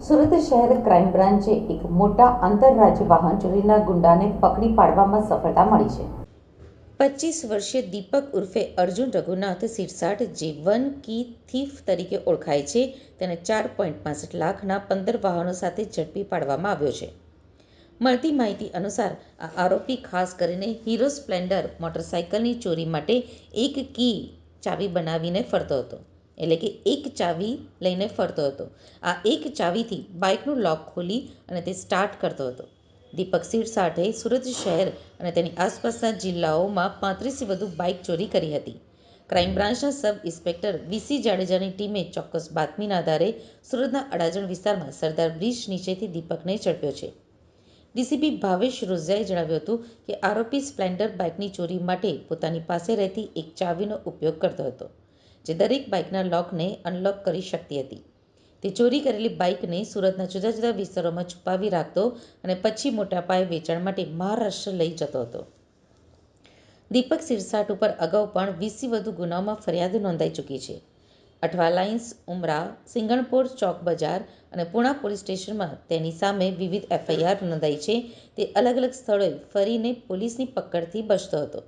સુરત શહેર ક્રાઇમ બ્રાન્ચે એક મોટા આંતરરાજ્ય વાહન ચોરીના ગુંડાને પકડી પાડવામાં સફળતા મળી છે। 25 વર્ષીય દીપક ઉર્ફે અર્જુન રઘુનાથ સિરસાટ, જે વન કી થીફ તરીકે ઓળખાય છે, તેને 4.65 લાખના 15 વાહનો સાથે ઝડપી પાડવામાં આવ્યો છે। મળતી માહિતી અનુસાર આ આરોપી ખાસ કરીને હીરો સ્પ્લેન્ડર મોટરસાયકલની ચોરી માટે એક કી ચાવી બનાવીને ફરતો હતો, એટલે કે એક ચાવી લઈને ફરતો હતો। આ એક ચાવીથી બાઇકનું લોક ખોલી અને તે સ્ટાર્ટ કરતો હતો। દીપક સિરસાટે સુરત શહેર અને તેની આસપાસના જિલ્લાઓમાં 35થી વધુ બાઇક ચોરી કરી હતી। ક્રાઇમ બ્રાન્ચના સબ ઇન્સ્પેક્ટર વીસી જાડેજાની ટીમે ચોક્કસ બાતમીના આધારે સુરતના અડાજણ વિસ્તારમાં સરદાર બ્રિજ નીચેથી દીપકને ઝડપ્યો છે। ડીસીપી ભાવેશ રોઝિયાએ જણાવ્યું હતું કે આરોપી સ્પ્લેન્ડર બાઇકની ચોરી માટે પોતાની પાસે રહેતી એક ચાવીનો ઉપયોગ કરતો હતો, જે દરેક બાઇકના લોકને અનલોક કરી શકતી હતી। તે ચોરી કરેલી બાઇકને સુરતના જુદા જુદા વિસ્તારોમાં છુપાવી રાખતો અને પછી મોટા પાયે વેચાણ માટે મહારાષ્ટ્ર લઈ જતો હતો। દીપક સિરસાટ ઉપર અગાઉ પણ 20થી વધુ ગુનાઓમાં ફરિયાદ નોંધાઈ ચૂકી છે। અઠવા લાઇન્સ, ઉમરા, સિંગણપોર ચોક બજાર અને પુણા પોલીસ સ્ટેશનમાં તેની સામે વિવિધ એફઆઈઆર નોંધાઈ છે। તે અલગ અલગ સ્થળોએ ફરીને પોલીસની પકડથી બચતો હતો।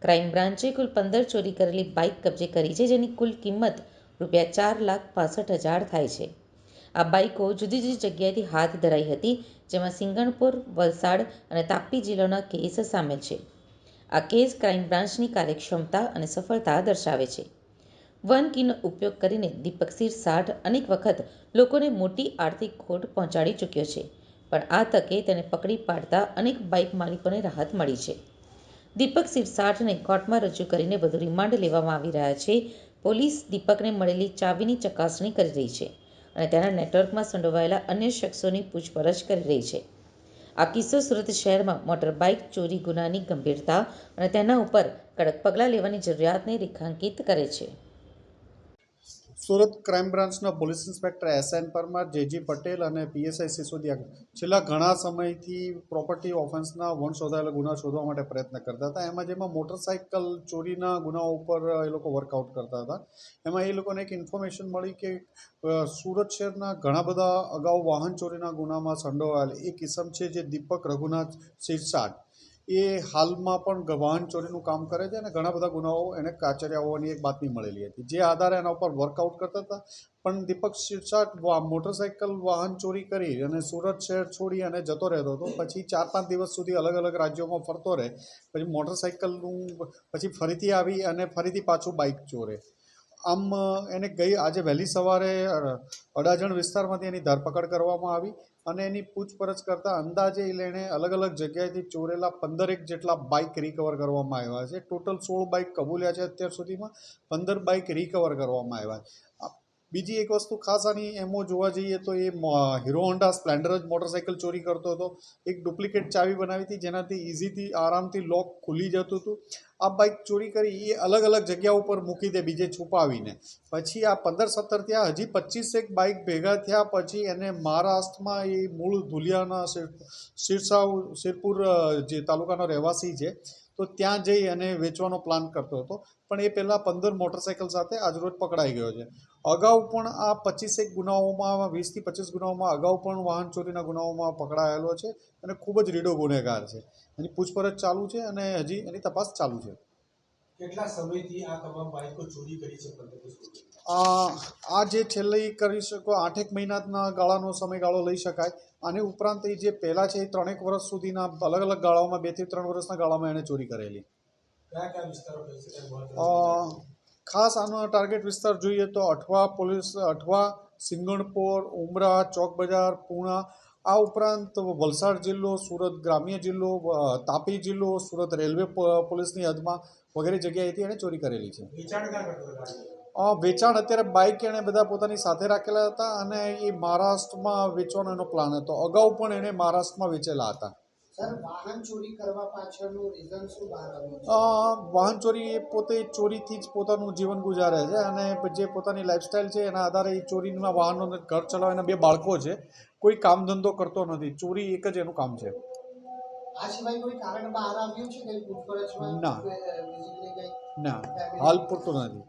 ક્રાઇમ બ્રાન્ચે કુલ 15 ચોરી કરેલી બાઇક કબજે કરી છે, જેની કુલ કિંમત ₹4,65,000 થાય છે। આ બાઇકો જુદી જુદી જગ્યાએથી હાથ ધરાઈ હતી, જેમાં સિંગણપોર, વલસાડ અને તાપી જિલ્લાના કેસ સામેલ છે। આ કેસ ક્રાઇમ બ્રાન્ચની કાર્યક્ષમતા અને સફળતા દર્શાવે છે। વન કીનો ઉપયોગ કરીને દીપક સિરસાટ અનેક વખત લોકોને મોટી આર્થિક ખોટ પહોંચાડી ચૂક્યો છે, પણ આ તકે તેને પકડી પાડતા અનેક બાઇક માલિકોને રાહત મળી છે। દીપક સિરસાટને કોર્ટમાં રજૂ કરીને વધુ રિમાન્ડ લેવામાં આવી રહ્યા છે। પોલીસ દીપકને મળેલી ચાવીની ચકાસણી કરી રહી છે અને તેના નેટવર્કમાં સંડોવાયેલા અન્ય શખ્સોની પૂછપરછ કરી રહી છે। આ કિસ્સો સુરત શહેરમાં મોટર બાઇક ચોરી ગુનાની ગંભીરતા અને તેના ઉપર કડક પગલાં લેવાની જરૂરિયાતને રેખાંકિત કરે છે। સુરત ક્રાઇમ બ્રાન્ચના police inspector SN Parmar, JG Patel અને પીએસઆઈ સિસોદિયા છેલ્લા ઘણા સમયથી પ્રોપર્ટી ઓફેન્સના શોધાયેલા ગુના શોધવા માટે પ્રયત્ન કરતા હતા। જેમાં મોટરસાઇકલ ચોરીના ગુનાઓ ઉપર એ લોકો વર્કઆઉટ કરતા હતા। એમાં એ લોકોને એક ઇન્ફોર્મેશન મળી કે સુરત શહેરના ઘણા બધા અગાઉ વાહન ચોરીના ગુનામાં સંડોવાયેલ એક ઇસમ છે, જે દીપક રઘુનાથ સિરસાટ, એ હાલમાં પણ વાહન ચોરીનું કામ કરે છે અને ઘણા બધા ગુનાઓ એને કાચર્યા હોવાની એક બાતમી મળેલી હતી, જે આધારે એના ઉપર વર્કઆઉટ કરતા હતા। પણ દીપક સિરસાટ મોટરસાઇકલ વાહન ચોરી કરી અને સુરત શહેર છોડી અને જતો રહેતો હતો। પછી 4-5 દિવસ સુધી અલગ અલગ રાજ્યોમાં ફરતો રહે, પછી મોટરસાઇકલનું પછી ફરીથી આવી અને ફરીથી પાછું બાઇક ચોરે। આમ એને આજે વહેલી સવારે અડાજણ વિસ્તારમાંથી એની ધરપકડ કરવામાં આવી અને એની પૂછપરછ કરતાં અંદાજે એણે અલગ અલગ જગ્યાએથી ચોરેલા 15 જેટલા બાઇક રિકવર કરવામાં આવ્યા છે। ટોટલ 16 બાઇક કબૂલ્યા છે અત્યાર સુધીમાં, 15 બાઇક રિકવર કરવામાં આવ્યા છે। બીજી એક વસ્તુ ખાસ આની એમાં જોવા જઈએ તો એ હીરો હોન્ડા સ્પ્લેન્ડર જ મોટરસાઇકલ ચોરી કરતો હતો। એક ડુપ્લિકેટ ચાવી બનાવી હતી, જેનાથી ઇઝીથી આરામથી લોક ખુલી જતું હતું। આ બાઇક ચોરી કરી એ અલગ અલગ જગ્યા ઉપર મૂકી દે બીજે છુપાવીને, પછી આ 15-17 થયા, હજી 25 બાઇક ભેગા થયા પછી એને મહારાષ્ટ્રમાં, એ મૂળ ધુલિયાના શિરપુર જે તાલુકાનો રહેવાસી છે, તો ત્યાં જઈ અને વેચવાનો પ્લાન કરતો હતો। પણ એ પહેલાં 15 મોટરસાઇકલ સાથે આજરોજ પકડાઈ ગયો છે। અગાઉ પણ આ 25 ગુનાઓમાં, 20થી 25 ગુનાઓમાં અગાઉ પણ વાહન ચોરીના ગુનાઓમાં પકડાયેલો છે અને ખૂબ જ રીડો ગુનેગાર છે। એની પૂછપરછ ચાલુ છે અને હજી એની તપાસ ચાલુ છે। કેટલા સમયથી આ તમામ બાઇકો ચોરી કરી છે? આ જે છેલ્લે કરી શકો 8 મહિનાના ગાળાનો સમયગાળો લઈ શકાય। આની ઉપરાંત એ જે પહેલાં છે એ 3 વર્ષ સુધીના અલગ અલગ ગાળાઓમાં, 2 થી 3 વર્ષના ગાળામાં એણે ચોરી કરેલી। કયા કયા વિસ્તારો ખાસ આનો ટાર્ગેટ વિસ્તાર જોઈએ તો અઠવા, સિંગણપોર, ઉમરા, ચોક બજાર, પૂણા, આ ઉપરાંત વલસાડ જિલ્લો, સુરત ગ્રામ્ય જિલ્લો, તાપી જિલ્લો, સુરત રેલવે પોલીસની હદમાં વગેરે જગ્યાએથી એણે ચોરી કરેલી છે। વેચાણ અત્યારે બાઇક એણે બધા પોતાની સાથે રાખેલા હતા અને એ મહારાષ્ટ્રમાં વેચવાનો એનો પ્લાન હતો। અગાઉ પણ એણે મહારાષ્ટ્રમાં વેચેલા હતા। વાહન ચોરી કરવા પાછળનું રીઝન શું બહાર આવ્યું? વાહન ચોરી એ પોતે ચોરીથી જ પોતાનું જીવન ગુજારે છે અને જે પોતાની લાઈફસ્ટાઈલ છે એના આધારે એ ચોરીના વાહનો ઘર ચલાવવાના 2 બાળકો છે, કોઈ કામ ધંધો કરતો નથી, ચોરી એક જ એનું કામ છે। આ સિવાય કોઈ કારણ બહાર આવ્યું છે કઈ પૂછપરછમાં? ના, હાલ પૂરતું નથી।